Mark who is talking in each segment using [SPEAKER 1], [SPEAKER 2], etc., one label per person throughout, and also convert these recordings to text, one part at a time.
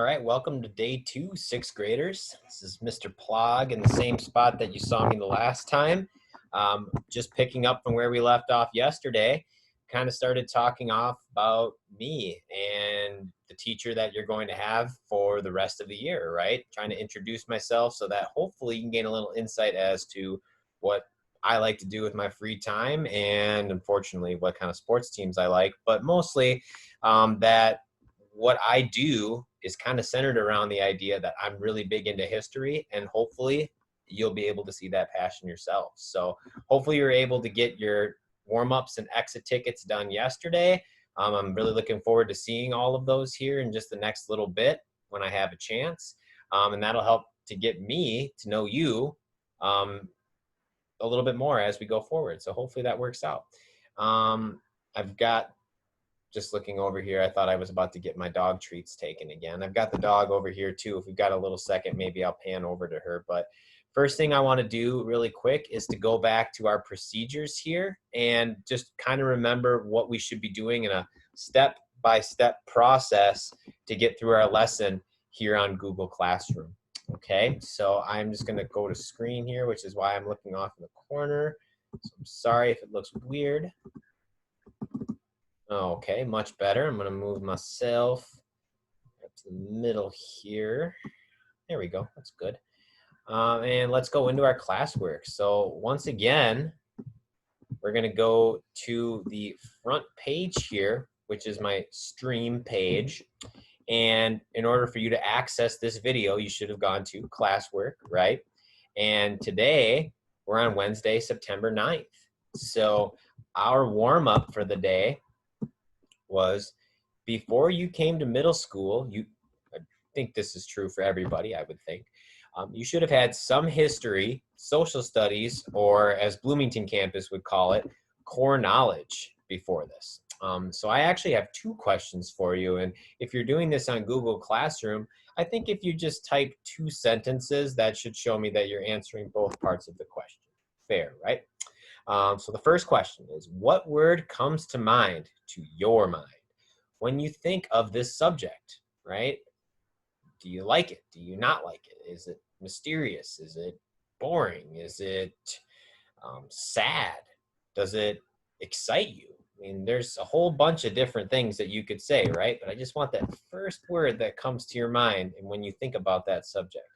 [SPEAKER 1] All right, welcome to day two, sixth graders. This is Mr. Plog in the same spot that you saw me the last time. Just picking up from where we left off yesterday, kind of started talking off about me and the teacher that you're going to have for the rest of the year, right? Trying to introduce myself so that hopefully you can gain a little insight as to what I like to do with my free time and unfortunately what kind of sports teams I like, but mostly that what I do is kind of centered around the idea that I'm really big into history, and hopefully you'll be able to see that passion yourself. So hopefully you're able to get your warm-ups and exit tickets done yesterday. I'm really looking forward to seeing all of those here in just the next little bit when I have a chance. And that'll help to get me to know you a little bit more as we go forward. So hopefully that works out. I've got, just looking over here, I thought I was about to get my dog treats taken again. I've got the dog over here too. If we've got a little second, maybe I'll pan over to her. But first thing I want to do really quick is to go back to our procedures here and just kind of remember what we should be doing in a step-by-step process to get through our lesson here on Google Classroom. Okay, so I'm just going to go to screen here, which is why I'm looking off in the corner. So I'm sorry if it looks weird. Okay, much better. I'm going to move myself up to the middle here. There we go. That's good. And let's go into our classwork. So once again, we're going to go to the front page here, which is my stream page. And in order for you to access this video, you should have gone to classwork, right? And today, we're on Wednesday, September 9th. So our warm-up for the day was before you came to middle school, I think this is true for everybody, I would think, you should have had some history, social studies, or as Bloomington campus would call it, core knowledge before this. So I actually have two questions for you. And if you're doing this on Google Classroom, I think if you just type 2 sentences, that should show me that you're answering both parts of the question. Fair, right? So the first question is, what word comes to mind, to your mind, when you think of this subject, right? Do you like it? Do you not like it? Is it mysterious? Is it boring? Is it sad? Does it excite you? I mean, there's a whole bunch of different things that you could say, right? But I just want that first word that comes to your mind and when you think about that subject.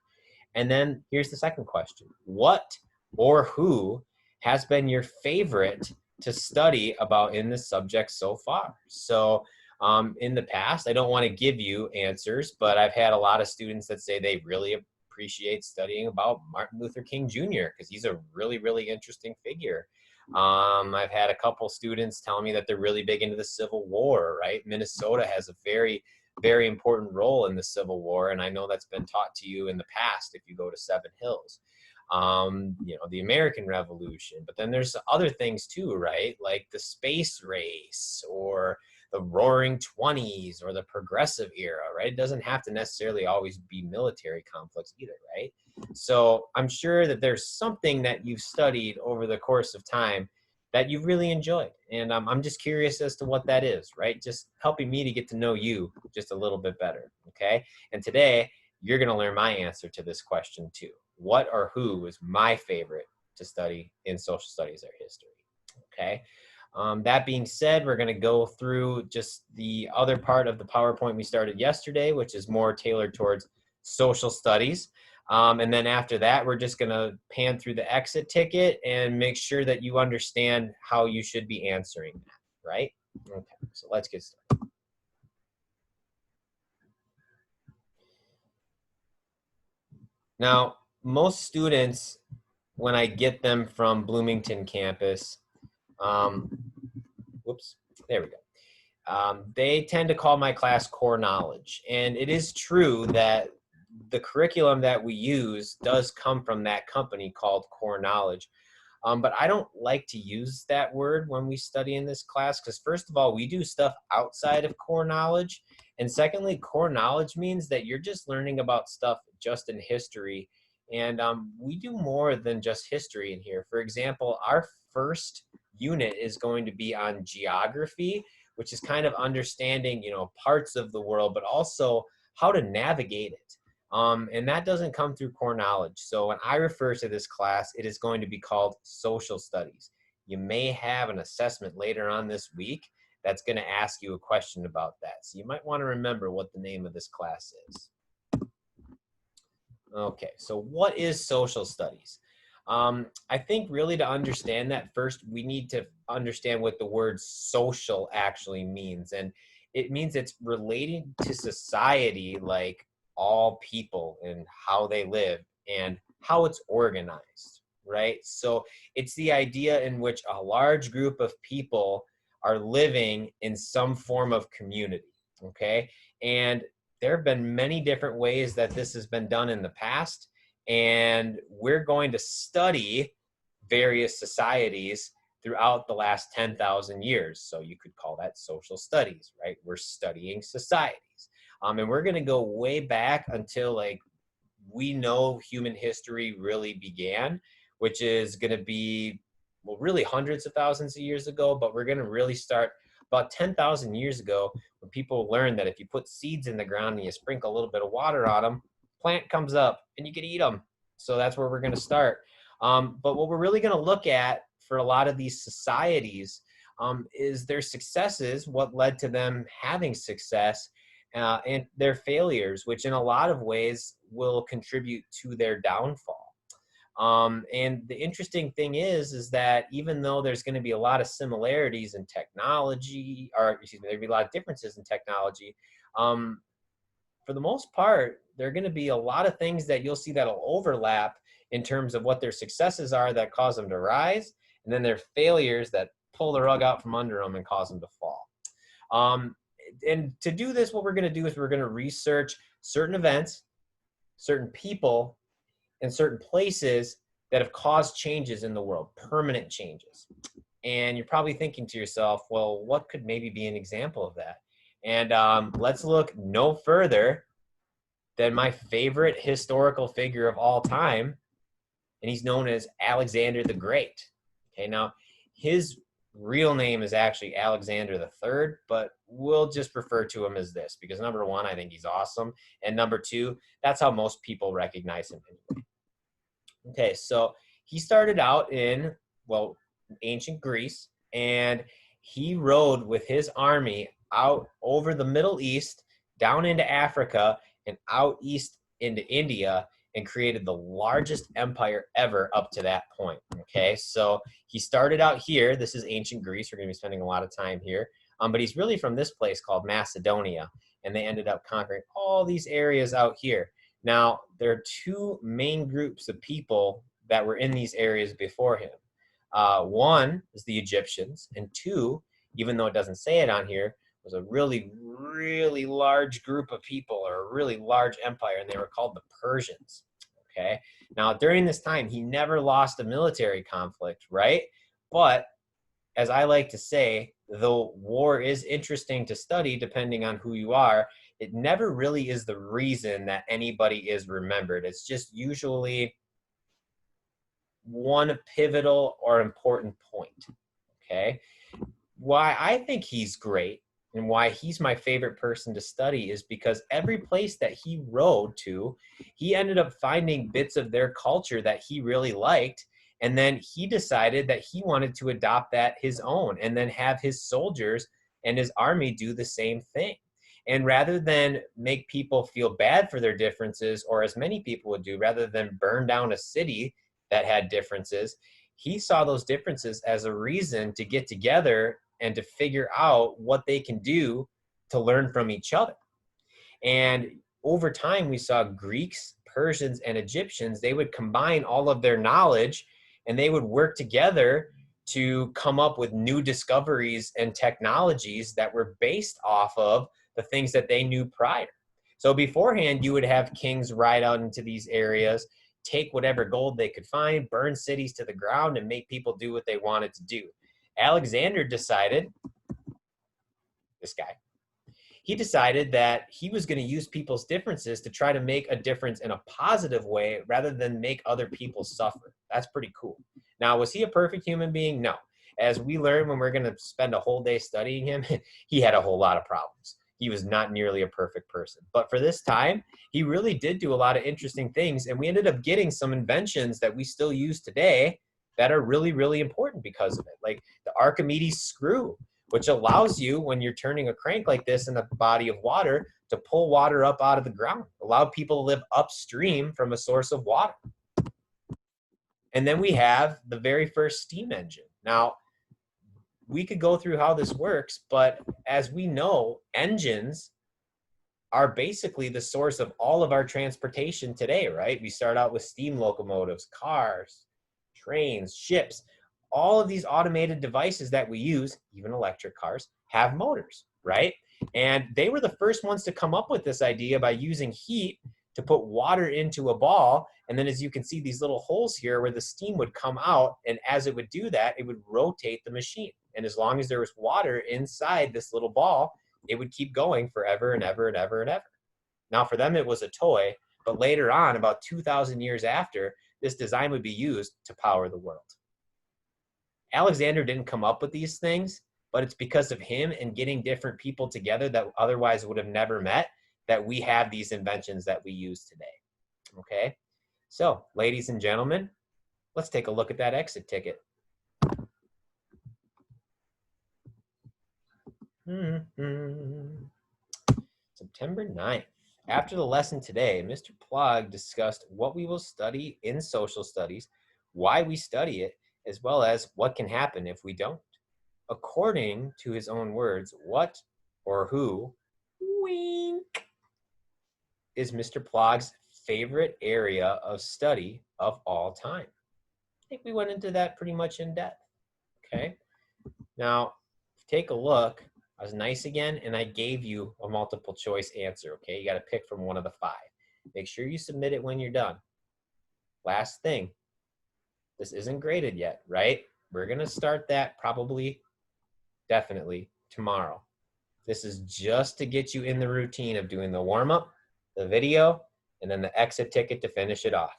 [SPEAKER 1] And then here's the second question. What or who has been your favorite to study about in this subject so far? So in the past, I don't want to give you answers, but I've had a lot of students that say they really appreciate studying about Martin Luther King Jr. because he's a really, really interesting figure. I've had a couple students tell me that they're really big into the Civil War, right? Minnesota has a very, very important role in the Civil War, and I know that's been taught to you in the past if you go to Seven Hills. You know, the American Revolution, but then there's other things too, right? Like the space race or the Roaring Twenties or the Progressive Era, right? It doesn't have to necessarily always be military conflicts either, right? So I'm sure that there's something that you've studied over the course of time that you've really enjoyed. And I'm just curious as to what that is, right? Just helping me to get to know you just a little bit better, okay? And today, you're going to learn my answer to this question too. What or who is my favorite to study in social studies or history, okay? That being said, we're going to go through just the other part of the PowerPoint we started yesterday, which is more tailored towards social studies. And then after that, we're just going to pan through the exit ticket and make sure that you understand how you should be answering that, right? Okay, so let's get started. Now, most students, when I get them from Bloomington campus, whoops, there we go. They tend to call my class Core Knowledge. And it is true that the curriculum that we use does come from that company called Core Knowledge. But I don't like to use that word when we study in this class because first of all, we do stuff outside of core knowledge. And secondly, core knowledge means that you're just learning about stuff just in history. And we do more than just history in here. For example, our first unit is going to be on geography, which is kind of understanding, you know, parts of the world, but also how to navigate it. And that doesn't come through core knowledge. So when I refer to this class, it is going to be called social studies. You may have an assessment later on this week that's going to ask you a question about that. So you might want to remember what the name of this class is. Okay, so what is social studies? I think really to understand that, first we need to understand what the word social actually means. And it means it's related to society, like all people and how they live and how it's organized, right? So it's the idea in which a large group of people are living in some form of community, okay? And there have been many different ways that this has been done in the past, and we're going to study various societies throughout the last 10,000 years. So you could call that social studies, right? We're studying societies. And we're going to go way back until like we know human history really began, which is going to be, well, really hundreds of thousands of years ago, but we're going to really start about 10,000 years ago when people learned that if you put seeds in the ground and you sprinkle a little bit of water on them, plant comes up and you can eat them. So that's where we're going to start. But what we're really going to look at for a lot of these societies is their successes, what led to them having success, and their failures, which in a lot of ways will contribute to their downfall. And the interesting thing is that even though there's going to be a lot of similarities in technology, or excuse me, there'll be a lot of differences in technology, for the most part, there are going to be a lot of things that you'll see that'll overlap in terms of what their successes are that cause them to rise, and then their failures that pull the rug out from under them and cause them to fall. And to do this, what we're going to do is we're going to research certain events, certain people, and certain places that have caused changes in the world, permanent changes. And you're probably thinking to yourself, well, what could maybe be an example of that? And let's look no further than my favorite historical figure of all time, and he's known as Alexander the Great. Okay, now his real name is actually Alexander the Third, but we'll just refer to him as this because number one, I think he's awesome, and number two, that's how most people recognize him anyway. Okay, so he started out in, well, ancient Greece, and he rode with his army out over the Middle East, down into Africa, and out east into India, and created the largest empire ever up to that point. Okay, so he started out here. This is ancient Greece. We're going to be spending a lot of time here. But he's really from this place called Macedonia, and they ended up conquering all these areas out here. Now, there are two main groups of people that were in these areas before him. One is the Egyptians, and two, even though it doesn't say it on here, was a really, really large group of people, or a really large empire, and they were called the Persians. Okay. Now, during this time, he never lost a military conflict, right? But as I like to say, though war is interesting to study depending on who you are, it never really is the reason that anybody is remembered. It's just usually one pivotal or important point. Okay. Why I think he's great and why he's my favorite person to study is because every place that he rode to, he ended up finding bits of their culture that he really liked. And then he decided that he wanted to adopt that his own and then have his soldiers and his army do the same thing. And rather than make people feel bad for their differences, or as many people would do, rather than burn down a city that had differences, he saw those differences as a reason to get together and to figure out what they can do to learn from each other. And over time, we saw Greeks, Persians, and Egyptians, they would combine all of their knowledge and they would work together to come up with new discoveries and technologies that were based off of the things that they knew prior. So beforehand, you would have kings ride out into these areas, take whatever gold they could find, burn cities to the ground, and make people do what they wanted to do. Alexander decided, this guy, he decided that he was going to use people's differences to try to make a difference in a positive way rather than make other people suffer. That's pretty cool. Now, was he a perfect human being? No. As we learn when we're going to spend a whole day studying him, he had a whole lot of problems. he was not nearly a perfect person. But for this time, he really did do a lot of interesting things. And we ended up getting some inventions that we still use today that are really, really important because of it. Like the Archimedes screw, which allows you, when you're turning a crank like this in a body of water, to pull water up out of the ground, allow people to live upstream from a source of water. And then we have the very first steam engine. Now, we could go through how this works, but as we know, engines are basically the source of all of our transportation today, right? We start out with steam locomotives, cars, trains, ships. All of these automated devices that we use, even electric cars, have motors, right? And they were the first ones to come up with this idea by using heat to put water into a ball. And then as you can see, these little holes here where the steam would come out. And as it would do that, it would rotate the machine. And as long as there was water inside this little ball, it would keep going forever and ever and ever and ever. Now for them, it was a toy, but later on, about 2,000 years after, this design would be used to power the world. Alexander didn't come up with these things, but it's because of him and getting different people together that otherwise would have never met that we have these inventions that we use today. Okay, so ladies and gentlemen, let's take a look at that exit ticket. September 9th. After the lesson today, Mr. Plog discussed what we will study in social studies, why we study it, as well as what can happen if we don't. According to his own words, what or who, wink, is Mr. Plog's favorite area of study of all time? I think we went into that pretty much in depth, okay? Now, take a look. I was nice again, and I gave you a multiple choice answer, okay? You got to pick from one of the 5. Make sure you submit it when you're done. Last thing, this isn't graded yet, right? We're going to start that probably, definitely, tomorrow. This is just to get you in the routine of doing the warm-up, the video, and then the exit ticket to finish it off,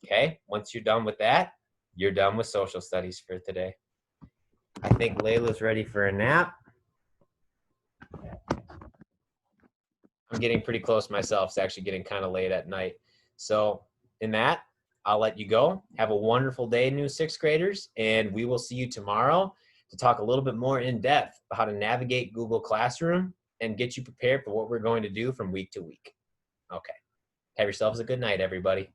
[SPEAKER 1] okay? Once you're done with that, you're done with social studies for today. I think Layla's ready for a nap. I'm getting pretty close myself. It's actually getting kind of late at night. So in that, I'll let you go. Have a wonderful day, new 6th graders, and we will see you tomorrow to talk a little bit more in depth about how to navigate Google Classroom and get you prepared for what we're going to do from week to week. Okay. Have yourselves a good night, everybody.